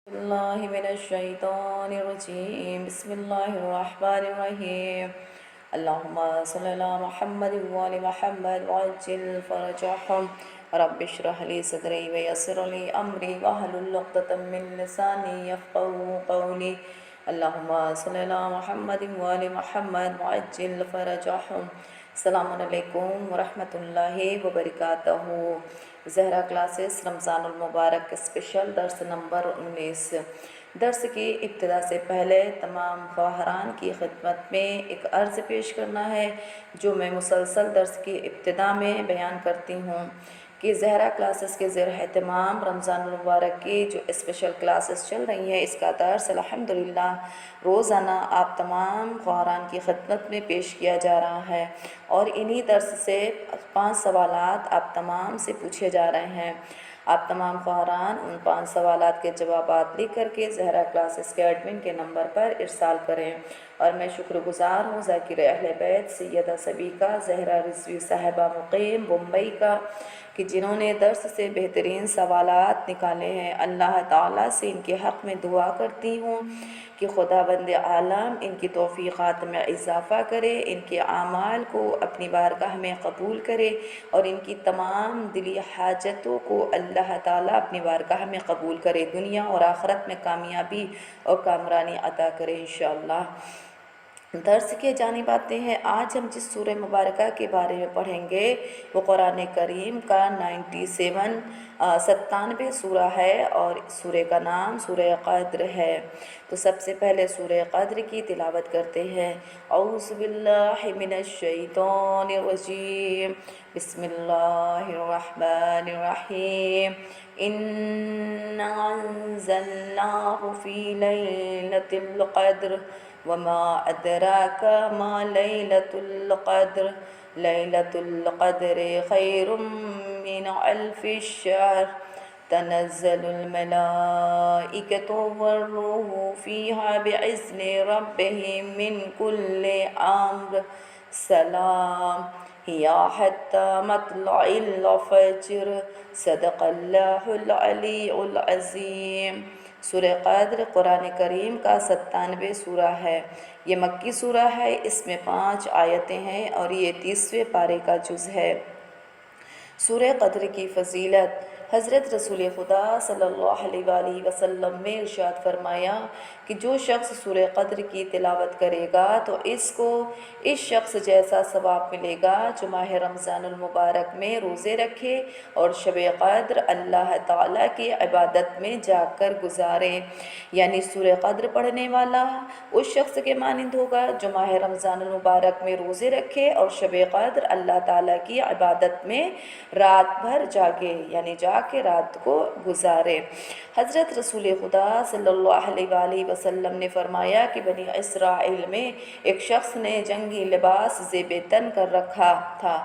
الله من الشيطان الرجيم بسم الله الرحمن الرحيم اللهم صل على محمد وآل محمد وعجل فرجهم رب اشرح لي صدري ويسر لي أمري واحلل عقدة من لساني يفقهوا قولي اللهم صل على محمد وآل محمد وعجل فرجهم السلام علیکم ورحمۃ اللہ وبرکاتہ۔ زہرا کلاسز رمضان المبارک اسپیشل درس نمبر 19۔ درس کی ابتدا سے پہلے تمام خواہران کی خدمت میں ایک عرض پیش کرنا ہے جو میں مسلسل درس کی ابتدا میں بیان کرتی ہوں کہ زہرا کلاسز کے زیر اہتمام رمضان المبارک کی جو اسپیشل کلاسز چل رہی ہیں اس کا درس الحمدللہ روزانہ آپ تمام خواہران کی خدمت میں پیش کیا جا رہا ہے، اور انہی درس سے 5 سوالات آپ تمام سے پوچھے جا رہے ہیں۔ آپ تمام خواہران ان 5 سوالات کے جوابات لکھ کر کے زہرا کلاسز کے ایڈمن کے نمبر پر ارسال کریں، اور میں شکر گزار ہوں ذاکر اہل بیت سیدہ صبیکہ زہرا رضوی صاحبہ مقیم بمبئی کا کہ جنہوں نے درس سے بہترین سوالات نکالے ہیں۔ اللہ تعالیٰ سے ان کے حق میں دعا کرتی ہوں کہ خداوند عالم ان کی توفیقات میں اضافہ کرے، ان کے اعمال کو اپنی بارگاہ میں قبول کرے، اور ان کی تمام دلی حاجتوں کو اللہ تعالیٰ اپنی بارگاہ میں قبول کرے، دنیا اور آخرت میں کامیابی اور کامرانی عطا کرے انشاءاللہ۔ درس کے جانب آتے ہیں۔ آج ہم جس سورہ مبارکہ کے بارے میں پڑھیں گے وہ قرآن کریم کا 97 سورہ ہے، اور سورہ کا نام سورہ قدر ہے۔ تو سب سے پہلے سورہ قدر کی تلاوت کرتے ہیں۔ اعوذ باللہ من الشیطان الرجیم بسم اللہ الرحمن الرحیم اِنَّا أَنزَلْنَاهُ فِي لَيْلَةِ الْقَدْرِ وما أدراك ما ليلة القدر ليلة القدر خير من 1000 شهر تنزل الملائكة والروح فيها بإذن ربهم من كل أمر سلام هي حتى مطلع الفجر صدق اللہ العلی العظیم۔ سورہ قدر قرآن کریم کا 97 سورہ ہے۔ یہ مکی سورہ ہے، اس میں 5 آیتیں ہیں، اور یہ 30ویں پارے کا جز ہے۔ سورہ قدر کی فضیلت۔ حضرت رسول خدا صلی اللہ علیہ وآلہ وسلم نے ارشاد فرمایا کہ جو شخص سورہ قدر کی تلاوت کرے گا تو اس کو اس شخص جیسا ثواب ملے گا جو ماہ رمضان المبارک میں روزے رکھے اور شب قدر اللہ تعالیٰ کی عبادت میں جاگ کر گزارے۔ یعنی سورہ قدر پڑھنے والا اس شخص کے مانند ہوگا جو ماہ رمضان المبارک میں روزے رکھے اور شب قدر اللہ تعالیٰ کی عبادت میں رات بھر جاگے، یعنی جا کے رات کو گزارے۔ حضرت رسول خدا صلی اللہ علیہ وآلہ وسلم نے فرمایا کہ بنی اسرائیل میں ایک شخص نے جنگی لباس زیب تن کر رکھا تھا،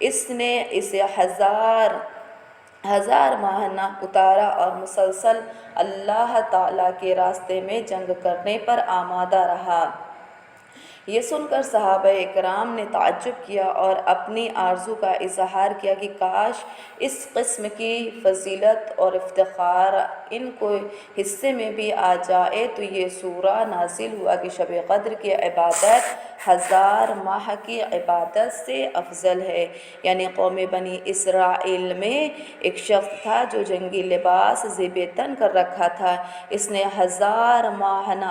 اس نے اسے ہزار ماہ نہ اتارا اور مسلسل اللہ تعالیٰ کے راستے میں جنگ کرنے پر آمادہ رہا۔ یہ سن کر صحابہ اکرام نے تعجب کیا اور اپنی آرزو کا اظہار کیا کہ کاش اس قسم کی فضیلت اور افتخار ان کو حصے میں بھی آ جائے۔ تو یہ سورہ نازل ہوا کہ شب قدر کی عبادت 1000 ماہ کی عبادت سے افضل ہے۔ یعنی قوم بنی اسرائیل میں ایک شخص تھا جو جنگی لباس زیب تن کر رکھا تھا، اس نے 1000 ماہ نہ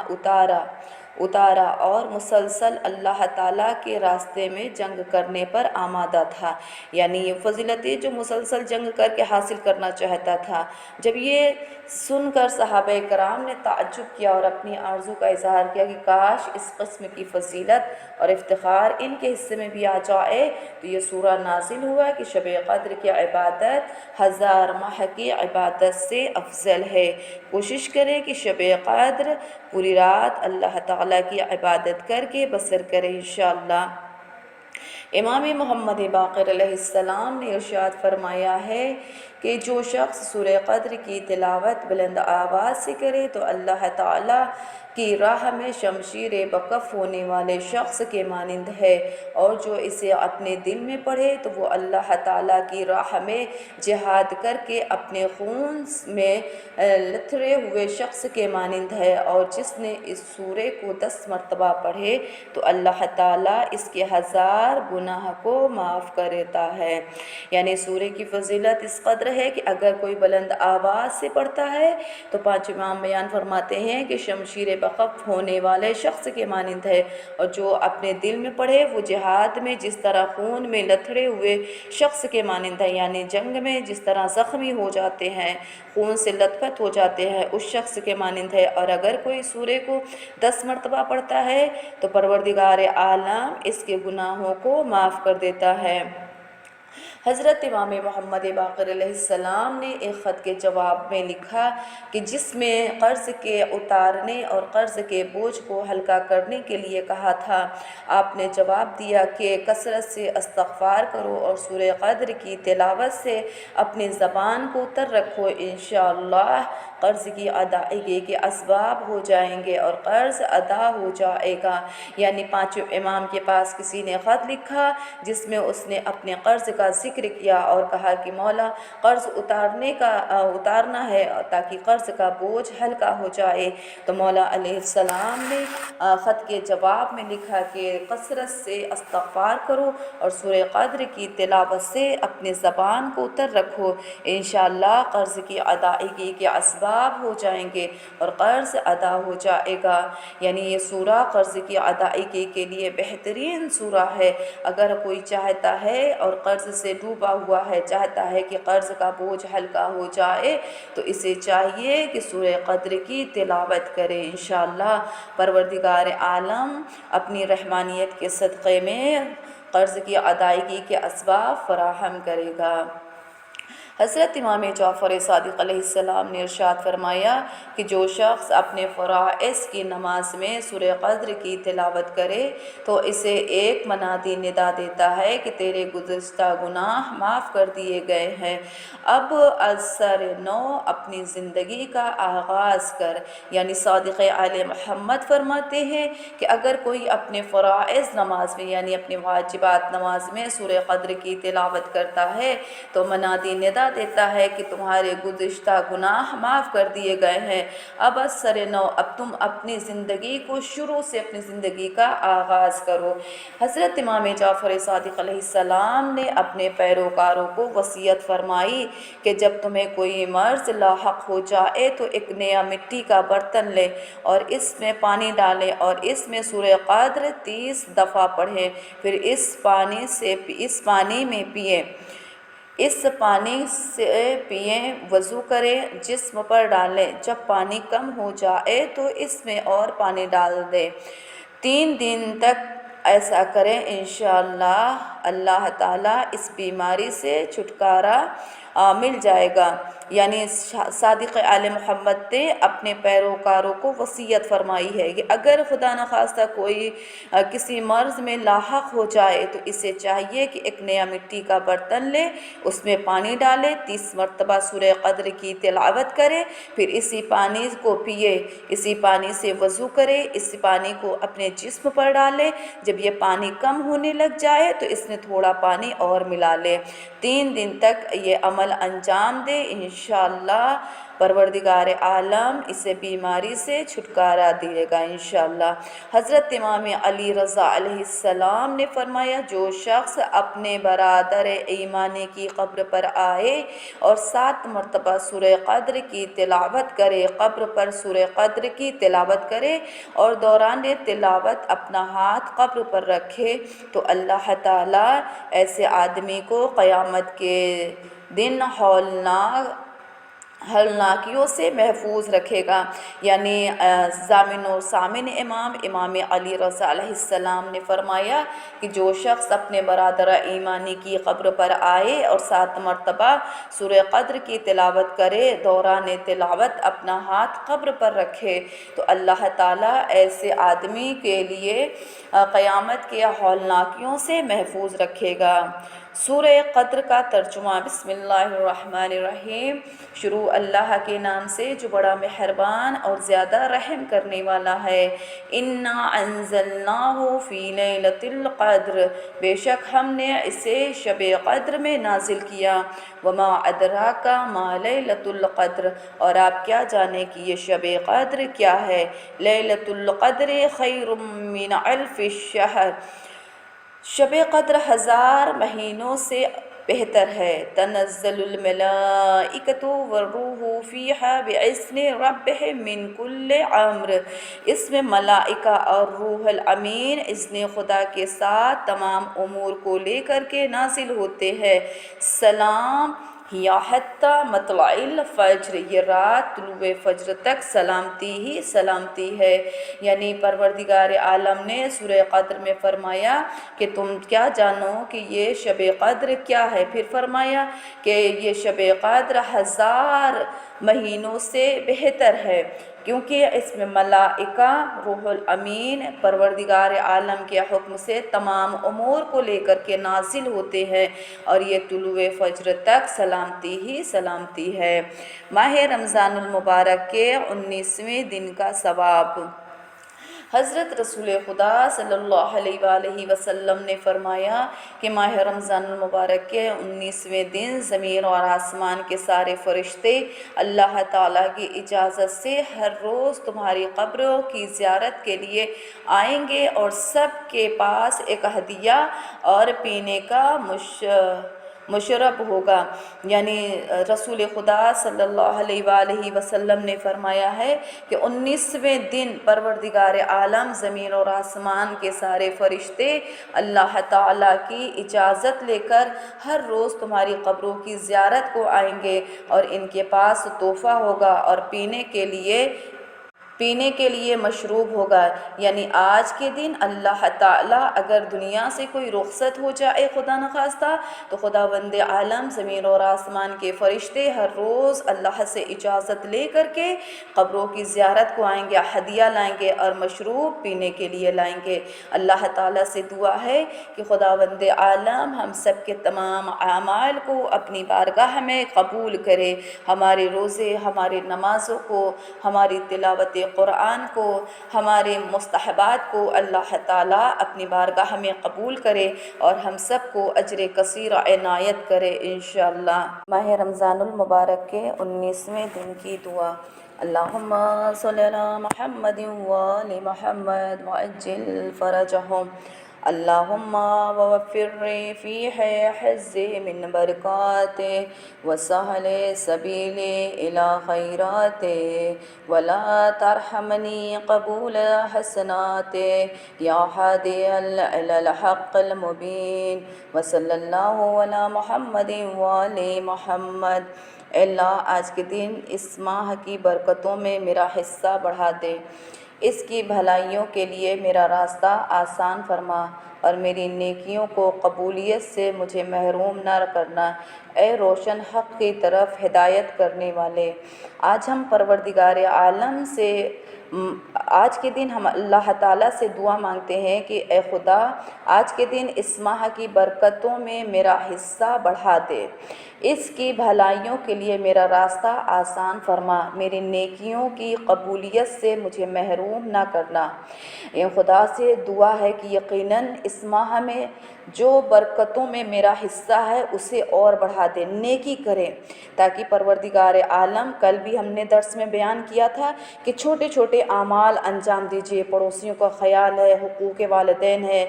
اتارا اور مسلسل اللہ تعالیٰ کے راستے میں جنگ کرنے پر آمادہ تھا۔ یعنی یہ فضیلتیں جو مسلسل جنگ کر کے حاصل کرنا چاہتا تھا۔ جب یہ سن کر صحابہ کرام نے تعجب کیا اور اپنی آرزو کا اظہار کیا کہ کاش اس قسم کی فضیلت اور افتخار ان کے حصے میں بھی آ جائے، تو یہ سورہ نازل ہوا کہ شب قدر کی عبادت 1000 ماہ کی عبادت سے افضل ہے۔ کوشش کریں کہ شب قدر پوری رات اللہ تعالیٰ کی عبادت کر کے بسر کریں انشاءاللہ۔ امام محمد باقر علیہ السلام نے ارشاد فرمایا ہے کہ جو شخص سورہ قدر کی تلاوت بلند آواز سے کرے تو اللہ تعالیٰ کی راہ میں شمشیر بکف ہونے والے شخص کے مانند ہے، اور جو اسے اپنے دل میں پڑھے تو وہ اللہ تعالیٰ کی راہ میں جہاد کر کے اپنے خون میں لتھڑے ہوئے شخص کے مانند ہے، اور جس نے اس سورے کو 10 مرتبہ پڑھے تو اللہ تعالیٰ اس کے 1000 گناہ کو معاف کر دیتا ہے۔ یعنی سورے کی فضیلت اس قدر ہے کہ اگر کوئی بلند آواز سے پڑھتا ہے تو 5 امام بیان فرماتے ہیں کہ شمشیر بقف ہونے والے شخص کے مانند ہے، اور جو اپنے دل میں پڑھے وہ جہاد میں جس طرح خون میں لتھڑے ہوئے شخص کے مانند ہے، یعنی جنگ میں جس طرح زخمی ہو جاتے ہیں، خون سے لت پت ہو جاتے ہیں، اس شخص کے مانند ہے۔ اور اگر کوئی سورے کو 10 مرتبہ پڑھتا ہے تو پروردگار عالم اس کے گناہوں کو معاف کر دیتا ہے۔ حضرت امام محمد باقر علیہ السلام نے ایک خط کے جواب میں لکھا کہ جس میں قرض کے اتارنے اور قرض کے بوجھ کو ہلکا کرنے کے لیے کہا تھا، آپ نے جواب دیا کہ کثرت سے استغفار کرو اور سورہ قدر کی تلاوت سے اپنی زبان کو تر رکھو، انشاءاللہ قرض کی ادائیگی کے اسباب ہو جائیں گے اور قرض ادا ہو جائے گا۔ یعنی 5 امام کے پاس کسی نے خط لکھا جس میں اس نے اپنے قرض کا ذکر کیا اور کہا کہ مولا قرض اتارنا ہے تاکہ قرض کا بوجھ ہلکا ہو جائے، تو مولا علیہ السلام نے خط کے جواب میں لکھا کہ کثرت سے استغفار کرو اور سورہ قدر کی تلاوت سے اپنی زبان کو تر رکھو، انشاءاللہ قرض کی ادائیگی کے اسباب ہو جائیں گے اور قرض ادا ہو جائے گا۔ یعنی یہ سورہ قرض کی ادائیگی کے لیے بہترین سورہ ہے۔ اگر کوئی چاہتا ہے اور قرض سے ڈوبا ہوا ہے، چاہتا ہے کہ قرض کا بوجھ ہلکا ہو جائے، تو اسے چاہیے کہ سورہ قدر کی تلاوت کرے، انشاءاللہ پروردگار عالم اپنی رحمانیت کے صدقے میں قرض کی ادائیگی کے اسباب فراہم کرے گا۔ حضرت امام جعفر صادق علیہ السلام نے ارشاد فرمایا کہ جو شخص اپنے فرائض کی نماز میں سورہ قدر کی تلاوت کرے تو اسے ایک منادی ندا دیتا ہے کہ تیرے گزشتہ گناہ معاف کر دیے گئے ہیں، اب از سر نو اپنی زندگی کا آغاز کر۔ یعنی صادق آل محمد فرماتے ہیں کہ اگر کوئی اپنے فرائض نماز میں یعنی اپنی واجبات نماز میں سورہ قدر کی تلاوت کرتا ہے تو منادی ندا دیتا ہے کہ تمہارے گزشتہ گناہ معاف کر دیے گئے ہیں، اب از سر نو، اب تم اپنی زندگی کو شروع سے اپنی زندگی کا آغاز کرو۔ حضرت امام جعفر صادق علیہ السلام نے اپنے پیروکاروں کو وصیت فرمائی کہ جب تمہیں کوئی مرض لاحق ہو جائے تو ایک نیا مٹی کا برتن لے اور اس میں پانی ڈالیں اور اس میں سورہ قدر 30 دفعہ پڑھیں، پھر اس پانی میں پئیں، اس پانی سے پئیں، وضو کریں، جسم پر ڈالیں، جب پانی کم ہو جائے تو اس میں اور پانی ڈال دیں، 3 دن تک ایسا کریں، انشاءاللہ اللہ تعالیٰ اس بیماری سے چھٹکارا مل جائے گا۔ یعنی صادق آل محمد نے اپنے پیروکاروں کو وصیت فرمائی ہے کہ اگر خدا نخواستہ کوئی کسی مرض میں لاحق ہو جائے تو اسے چاہیے کہ ایک نیا مٹی کا برتن لے، اس میں پانی ڈالے، 30 مرتبہ سورہ قدر کی تلاوت کرے، پھر اسی پانی کو پیے، اسی پانی سے وضو کرے، اس پانی کو اپنے جسم پر ڈالے، جب یہ پانی کم ہونے لگ جائے تو اس میں تھوڑا پانی اور ملا لے، 3 دن تک یہ عمل انجام دے، انشاءاللہ پروردگار عالم اسے بیماری سے چھٹکارا دے گا انشاءاللہ۔ حضرت امام علی رضا علیہ السلام نے فرمایا جو شخص اپنے برادر ایمانی کی قبر پر آئے اور 7 مرتبہ سورہ قدر کی تلاوت کرے، قبر پر سورہ قدر کی تلاوت کرے اور دوران تلاوت اپنا ہاتھ قبر پر رکھے تو اللہ تعالیٰ ایسے آدمی کو قیامت کے دن ہولناکیوں سے محفوظ رکھے گا۔ یعنی ضامن و سامن امام علی رضا علیہ السلام نے فرمایا کہ جو شخص اپنے برادر ایمانی کی قبر پر آئے اور 7 مرتبہ سورہ قدر کی تلاوت کرے، دوران تلاوت اپنا ہاتھ قبر پر رکھے تو اللہ تعالیٰ ایسے آدمی کے لیے قیامت کے ہولناکیوں سے محفوظ رکھے گا۔ سورہ قدر کا ترجمہ۔ بسم اللہ الرحمن الرحیم۔ شروع اللہ کے نام سے جو بڑا مہربان اور زیادہ رحم کرنے والا ہے۔ انا انزلناہ فی لیلۃ القدر، بے شک ہم نے اسے شب قدر میں نازل کیا۔ وما ادراک ما لیلۃ القدر، اور آپ کیا جانے کہ یہ شب قدر کیا ہے۔ لیلۃ القدر خیر من الف الشہر، شب قدر 1000 مہینوں سے بہتر ہے۔ تنزل الملائکۃ والروح فیہا بإذن ربہم من کل امر، اس میں ملائکہ اور روح الامین اذن خدا کے ساتھ تمام امور کو لے کر کے نازل ہوتے ہیں۔ سلام ہی حتی مطلع الفجر، یہ رات طلوع فجر تک سلامتی ہی سلامتی ہے۔ یعنی پروردگار عالم نے سورہ قدر میں فرمایا کہ تم کیا جانو کہ یہ شب قدر کیا ہے۔ پھر فرمایا کہ یہ شب قدر 1000 مہینوں سے بہتر ہے، کیونکہ اس میں ملائکہ، روح الامین پروردگار عالم کے حکم سے تمام امور کو لے کر کے نازل ہوتے ہیں، اور یہ طلوع فجر تک سلامتی ہی سلامتی ہے۔ ماہ رمضان المبارک کے 19ویں دن کا ثواب۔ حضرت رسول خدا صلی اللہ علیہ وآلہ وسلم نے فرمایا کہ ماہ رمضان المبارک کے 19ویں دن زمین اور آسمان کے سارے فرشتے اللہ تعالیٰ کی اجازت سے ہر روز تمہاری قبروں کی زیارت کے لیے آئیں گے، اور سب کے پاس ایک ہدیہ اور پینے کا مشرب ہوگا۔ یعنی رسول خدا صلی اللہ علیہ وآلہ وسلم نے فرمایا ہے کہ 19ویں دن پروردگار عالم زمین اور آسمان کے سارے فرشتے اللہ تعالیٰ کی اجازت لے کر ہر روز تمہاری قبروں کی زیارت کو آئیں گے، اور ان کے پاس تحفہ ہوگا اور پینے کے لیے مشروب ہوگا۔ یعنی آج کے دن اللہ تعالیٰ اگر دنیا سے کوئی رخصت ہو جائے خدا نخواستہ، تو خداوند عالم زمین اور آسمان کے فرشتے ہر روز اللہ سے اجازت لے کر کے قبروں کی زیارت کو آئیں گے، ہدیہ لائیں گے اور مشروب پینے کے لیے لائیں گے۔ اللہ تعالیٰ سے دعا ہے کہ خداوند عالم ہم سب کے تمام اعمال کو اپنی بارگاہ میں قبول کرے، ہمارے روزے، ہمارے نمازوں کو، ہماری تلاوت قرآن کو، ہمارے مستحبات کو اللہ تعالیٰ اپنی بارگاہ میں قبول کرے، اور ہم سب کو اجر کثیر عنایت کرے انشاءاللہ۔ ماہ رمضان المبارک کے 19ویں دن کی دعا۔ اللہم صلی علی محمد وآل محمد وعجل فرجہم، اللہم ووفر فیہ حظ من برکات وسہل سبیل الی خیرات، ولا ترحمنی قبول حسنات یا ہادی الی الحق المبین، وصلی اللہ علی محمد وآل محمد۔ اے اللہ، آج کے دن اس ماہ کی برکتوں میں میرا حصہ بڑھا دے، اس کی بھلائیوں کے لیے میرا راستہ آسان فرما، اور میری نیکیوں کو قبولیت سے مجھے محروم نہ کرنا۔ اے روشن حق کی طرف ہدایت کرنے والے، آج ہم پروردگار عالم سے آج کے دن ہم اللہ تعالیٰ سے دعا مانگتے ہیں کہ اے خدا، آج کے دن اس ماہ کی برکتوں میں میرا حصہ بڑھا دے، اس کی بھلائیوں کے لیے میرا راستہ آسان فرما، میری نیکیوں کی قبولیت سے مجھے محروم نہ کرنا۔ اے خدا سے دعا ہے کہ یقیناً اس ماہ میں جو برکتوں میں میرا حصہ ہے اسے اور بڑھا دے، نیکی کرے، تاکہ پروردگار عالم، کل بھی ہم نے درس میں بیان کیا تھا کہ چھوٹے چھوٹے اعمال انجام دیجئے، پڑوسیوں کا خیال ہے، حقوق والدین ہے،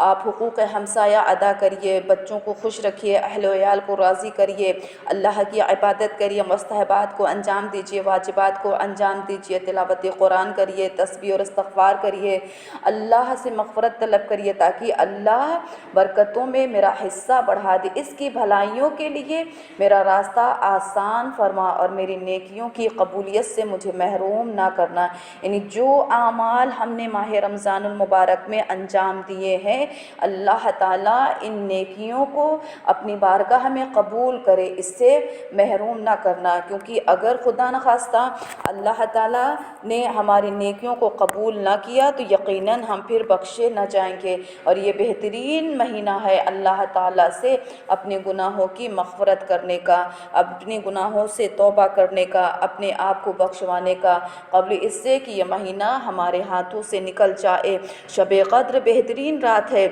آپ حقوق ہمسایہ ادا کریے، بچوں کو خوش رکھیے، اہل و عیال کو راضی کریے، اللہ کی عبادت کریے، مستحبات کو انجام دیجئے، واجبات کو انجام دیجئے، تلاوت قرآن کریے، تسبیح اور استغفار کریے، اللہ سے مغفرت طلب کریے، تاکہ اللہ برکتوں میں میرا حصہ بڑھا دے، اس کی بھلائیوں کے لیے میرا راستہ آسان فرما، اور میری نیکیوں کی قبولیت سے مجھے محروم نہ کرنا۔ یعنی جو اعمال ہم نے ماہ رمضان المبارک میں انجام دیے ہیں، اللہ تعالیٰ ان نیکیوں کو اپنی بارگاہ میں قبول کرے، اس سے محروم نہ کرنا، کیونکہ اگر خدا نخواستہ اللہ تعالیٰ نے ہماری نیکیوں کو قبول نہ کیا تو یقیناً ہم پھر بخشے نہ جائیں گے، اور یہ بہترین مہینہ مہینہ ہے اللہ تعالیٰ سے اپنے گناہوں کی مغفرت کرنے کا، اپنے گناہوں سے توبہ کرنے کا، اپنے آپ کو بخشوانے کا، قبل اس سے کہ یہ مہینہ ہمارے ہاتھوں سے نکل جائے۔ شب قدر بہترین رات ہے۔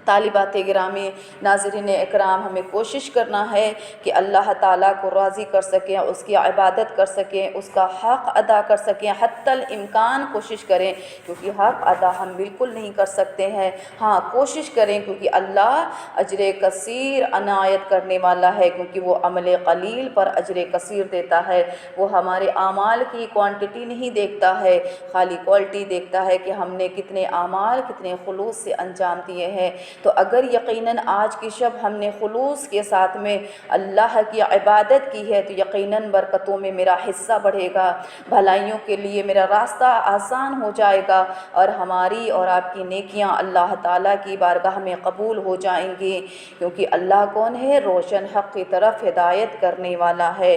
طالبات گرامی، ناظرین اکرام، ہمیں کوشش کرنا ہے کہ اللہ تعالیٰ کو راضی کر سکیں، اس کی عبادت کر سکیں، اس کا حق ادا کر سکیں، حتی الامکان کوشش کریں، کیونکہ حق ادا ہم بالکل نہیں کر سکتے ہیں، ہاں کوشش کریں، کیونکہ اللہ اجر کثیر عنایت کرنے والا ہے، کیونکہ وہ عمل قلیل پر اجر کثیر دیتا ہے۔ وہ ہمارے اعمال کی کوانٹٹی نہیں دیکھتا ہے، خالی کوالٹی دیکھتا ہے کہ ہم نے کتنے اعمال کتنے خلوص سے انجام دیے ہیں۔ تو اگر یقیناً آج کی شب ہم نے خلوص کے ساتھ میں اللہ کی عبادت کی ہے تو یقیناً برکتوں میں میرا حصہ بڑھے گا، بھلائیوں کے لیے میرا راستہ آسان ہو جائے گا، اور ہماری اور آپ کی نیکیاں اللہ تعالیٰ کی بارگاہ میں قبول ہو جائیں گی، کیونکہ اللہ کون ہے؟ روشن حق کی طرف ہدایت کرنے والا ہے۔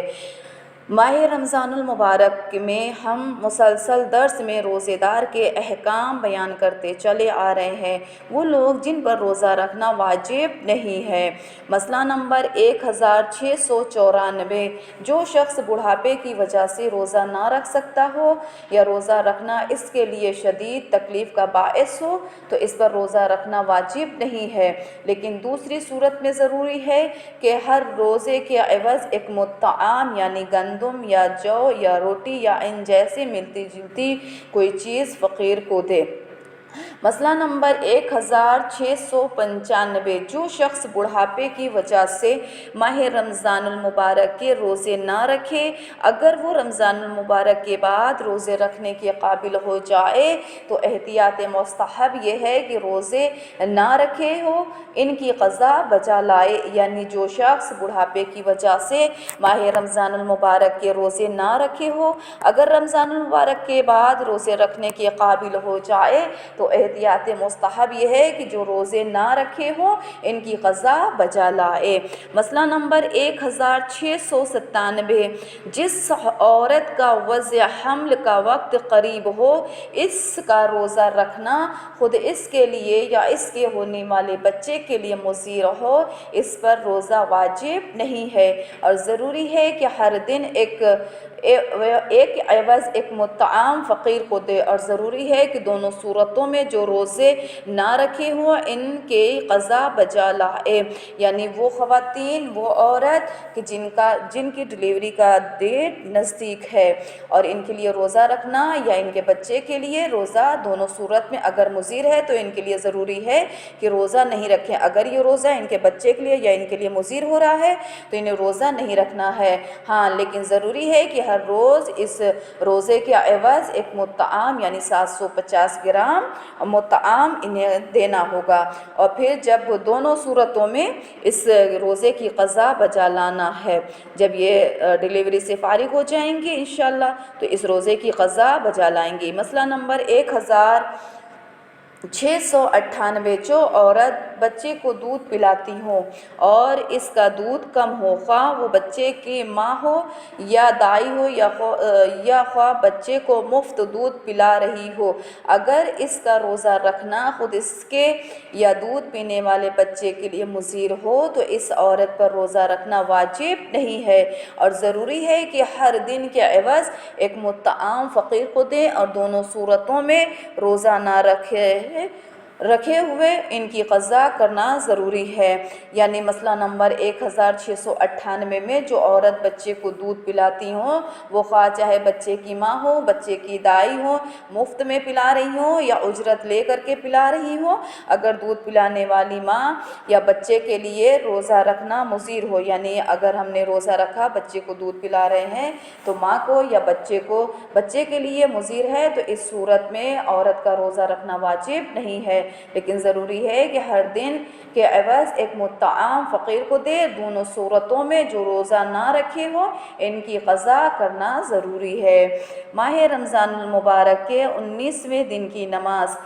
ماہ رمضان المبارک میں ہم مسلسل درس میں روزے دار کے احکام بیان کرتے چلے آ رہے ہیں، وہ لوگ جن پر روزہ رکھنا واجب نہیں ہے۔ مسئلہ نمبر 1694، جو شخص بڑھاپے کی وجہ سے روزہ نہ رکھ سکتا ہو یا روزہ رکھنا اس کے لیے شدید تکلیف کا باعث ہو تو اس پر روزہ رکھنا واجب نہیں ہے، لیکن دوسری صورت میں ضروری ہے کہ ہر روزے کے عوض ایک مطعم یعنی گندم یا جو یا روٹی یا ان جیسے ملتی جلتی کوئی چیز فقیر کو دے۔ مسئلہ نمبر 1695، جو شخص بڑھاپے کی وجہ سے ماہ رمضان المبارک کے روزے نہ رکھے، اگر وہ رمضان المبارک کے بعد روزے رکھنے کے قابل ہو جائے تو احتیاط مستحب یہ ہے کہ روزے نہ رکھے ہو، ان کی قضا بجا لائے، یعنی جو شخص بڑھاپے کی وجہ سے ماہ رمضان المبارک کے روزے نہ رکھے ہو، اگر رمضان المبارک کے بعد روزے رکھنے کے قابل ہو جائے تو احتیاط مستحب یہ ہے کہ جو روزے نہ رکھے ہوں ان کی قضا بجا لائے۔ مسئلہ نمبر 1697، جس عورت کا وضع حمل کا وقت قریب ہو، اس کا روزہ رکھنا خود اس کے لیے یا اس کے ہونے والے بچے کے لیے مضر ہو، اس پر روزہ واجب نہیں ہے، اور ضروری ہے کہ ہر دن ایک عوض ایک مطعم فقیر کو دے، اور ضروری ہے کہ دونوں صورتوں میں جو روزے نہ رکھے ہوں ان کے قضا بجا لائے، یعنی وہ خواتین، وہ عورت کہ جن کی ڈیلیوری کا ڈیٹ نزدیک ہے اور ان کے لیے روزہ رکھنا یا ان کے بچے کے لیے روزہ، دونوں صورت میں اگر مضر ہے تو ان کے لیے ضروری ہے کہ روزہ نہیں رکھیں۔ اگر یہ روزہ ان کے بچے کے لیے یا ان کے لیے مضر ہو رہا ہے تو انہیں روزہ نہیں رکھنا ہے، ہاں لیکن ضروری ہے کہ ہر روز اس روزے کے عوض ایک مطعم یعنی 750 گرام مطعم انہیں دینا ہوگا، اور پھر جب دونوں صورتوں میں اس روزے کی قضا بجا لانا ہے، جب یہ ڈیلیوری سے فارغ ہو جائیں گے انشاءاللہ تو اس روزے کی قضا بجا لائیں گی۔ مسئلہ نمبر 1698، جو عورت بچے کو دودھ پلاتی ہوں اور اس کا دودھ کم ہو، خواہ وہ بچے کی ماں ہو یا دائی ہو یا خواہ بچے کو مفت دودھ پلا رہی ہو، اگر اس کا روزہ رکھنا خود اس کے یا دودھ پینے والے بچے کے لیے مضر ہو تو اس عورت پر روزہ رکھنا واجب نہیں ہے، اور ضروری ہے کہ ہر دن کے عوض ایک مطعم فقیر کو دیں، اور دونوں صورتوں میں روزہ نہ رکھے ہوئے ان کی قضا کرنا ضروری ہے۔ یعنی مسئلہ نمبر 1698 میں جو عورت بچے کو دودھ پلاتی ہوں، وہ خواہ چاہے بچے کی ماں ہو، بچے کی دائی ہو، مفت میں پلا رہی ہوں یا اجرت لے کر کے پلا رہی ہوں، اگر دودھ پلانے والی ماں یا بچے کے لیے روزہ رکھنا مضر ہو، یعنی اگر ہم نے روزہ رکھا بچے کو دودھ پلا رہے ہیں تو ماں کو یا بچے کے لیے مضر ہے تو اس صورت میں عورت کا روزہ رکھنا واجب نہیں ہے، لیکن ضروری ہے کہ ہر دن کے عوض ایک مطعم فقیر کو دے، دونوں صورتوں میں جو روزہ نہ رکھے ہو ان کی قضا کرنا ضروری ہے۔ ماہ رمضان المبارک کے 19ویں دن کی نماز،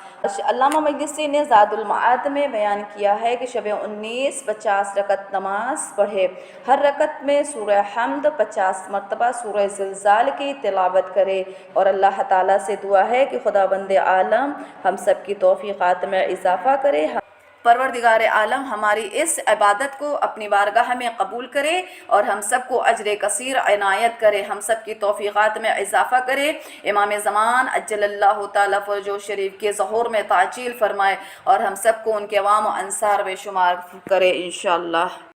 علامہ مجلسی نے زاد المعاد میں بیان کیا ہے کہ شب 19 50 رکعت نماز پڑھے، ہر رکعت میں سورہ حمد 50 مرتبہ سورہ زلزال کی تلاوت کرے، اور اللہ تعالیٰ سے دعا ہے کہ خداوند عالم ہم سب کی توفیقات میں اضافہ کرے۔ پروردگار عالم ہماری اس عبادت کو اپنی بارگاہ میں قبول کرے اور ہم سب کو اجر کثیر عنایت کرے، ہم سب کی توفیقات میں اضافہ کرے، امام زمان عجل اللہ تعالیٰ فرجہ شریف کے ظہور میں تعجیل فرمائے اور ہم سب کو ان کے عوام و انصار میں شمار کرے انشاءاللہ۔